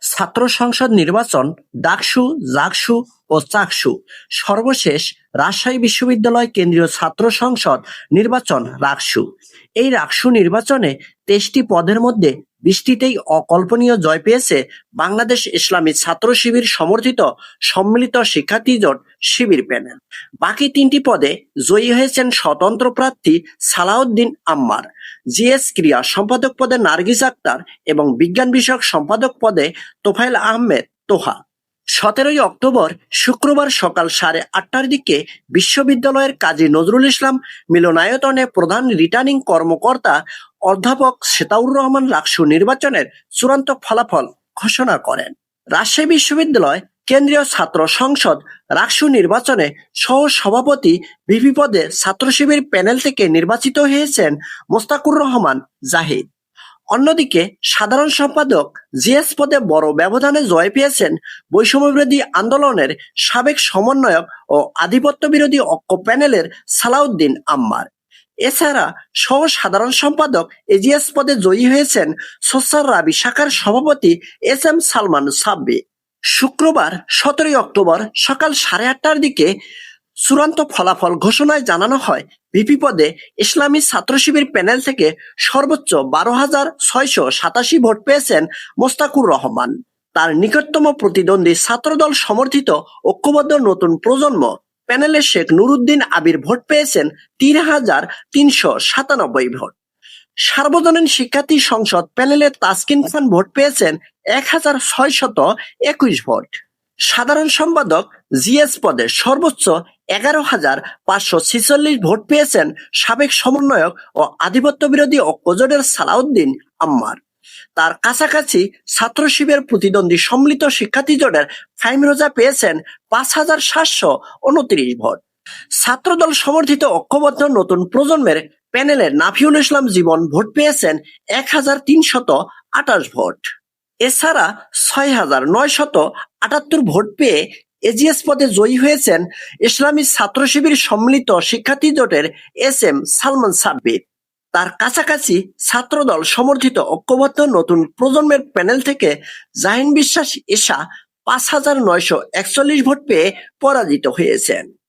ছাত্র সংসদ নির্বাচন, ডাকসু, জাকসু ও চাকসু। সর্বশেষ রাজশাহী বিশ্ববিদ্যালয় কেন্দ্রীয় ছাত্র সংসদ নির্বাচন রাকসু। এই রাকসু নির্বাচনে 23টি পদের মধ্যে 20টিতেই অকল্পনীয় জয় পেয়েছে বাংলাদেশ ইসলামী ছাত্র শিবির সমর্থিত সম্মিলিত শিক্ষার্থী জোট শিবির প্যানেল। বাকি 3টি পদে জয়ী হয়েছেন স্বতন্ত্র প্রার্থী সালাউদ্দিন আম্মার, জিএস ক্রিয়া সম্পাদক পদে নার্গিস আক্তার এবং বিজ্ঞান বিষয়ক সম্পাদক পদে তোফায়েল আহমেদ তোহা। 17 অক্টোবর শুক্রবার সকাল 8:30টার দিকে বিশ্ববিদ্যালয়ের কাজী নজরুল ইসলাম মিলনায়তনে প্রধান রিটার্নিং কর্মকর্তা অধ্যাপক সেতাউর রহমান রাকসু নির্বাচনের চূড়ান্ত ফলাফল ঘোষণা করেন। রাজশাহী বিশ্ববিদ্যালয় কেন্দ্রীয় ছাত্র সংসদ রাকসু নির্বাচনে সহ সভাপতি ভিপি পদে ছাত্র শিবির প্যানেল থেকে নির্বাচিত হয়েছেন মোস্তাকুর রহমান জাহিদ। অন্যদিকে সাধারণ সম্পাদক জিএস পদে বড় ব্যবধানে জয় পেয়েছেন বৈষম্যবিরোধী আন্দোলনের সাবেক সমন্বয়ক ও আধিপত্য বিরোধী ঐক্য প্যানেলের সালাউদ্দিন আম্মার। এছাড়া সহ সাধারণ সম্পাদক এজিএস পদে জয়ী হয়েছেন সোসার রাবি শাখার সভাপতি এস এম সালমান সাব্বি। শুক্রবার 17 অক্টোবর সকাল 8:30টার দিকে চূড়ান্ত ফলাফল ঘোষণায় জানানো হয়, ভিপি পদে ইসলামী ছাত্র শিবির প্যানেল থেকে সর্বোচ্চ 12,687 ভোট পেয়েছেন মোস্তাকুর রহমান। তার নিকটতম প্রতিদ্বন্দ্বী ছাত্রদল সমর্থিত ঐক্যবদ্ধ নতুন প্রজন্ম প্যানেলে শেখ নুরুদ্দিন আবির ভোট পেয়েছেন 3,397 ভোট। সার্বজনীন শিক্ষার্থী সংসদ প্যানেলে তাসকিন খান ভোট পেয়েছেন 1,621 ভোট। সাধারণ সম্পাদক জিএস পদে সর্বোচ্চ 11,546 ভোট পেয়েছেন সাবেক সমন্বয়ক ও আধিপত্য বিরোধী ঐক্যজোটের সালাউদ্দিন আম্মার। তার কাছাকাছি ছাত্র শিবির প্রতিদ্বন্দ্বী সম্মিলিত শিক্ষার্থী জোটের ফাহিম রোজা পেয়েছেন 5,729 ভোট। ছাত্রদল সমর্থিত ঐক্যবদ্ধ নতুন প্রজন্মের প্যানেলে নাফিউল ইসলাম জীবন ভোট পেয়েছেন 1,328 ভোট। এছাড়া 6,978 ভোট পেয়ে এজিএস পদে জয়ী হয়েছেন ইসলামী ছাত্র শিবির সম্মিলিত শিক্ষার্থী জোটের এস এম সালমান সাব্বির। তার কাছাকাছি ছাত্রদল সমর্থিত ঐক্যবদ্ধ নতুন প্রজন্মের প্যানেল থেকে জাহিন বিশ্বাস ঈশা 5,941 ভোট পেয়ে পরাজিত হয়েছেন।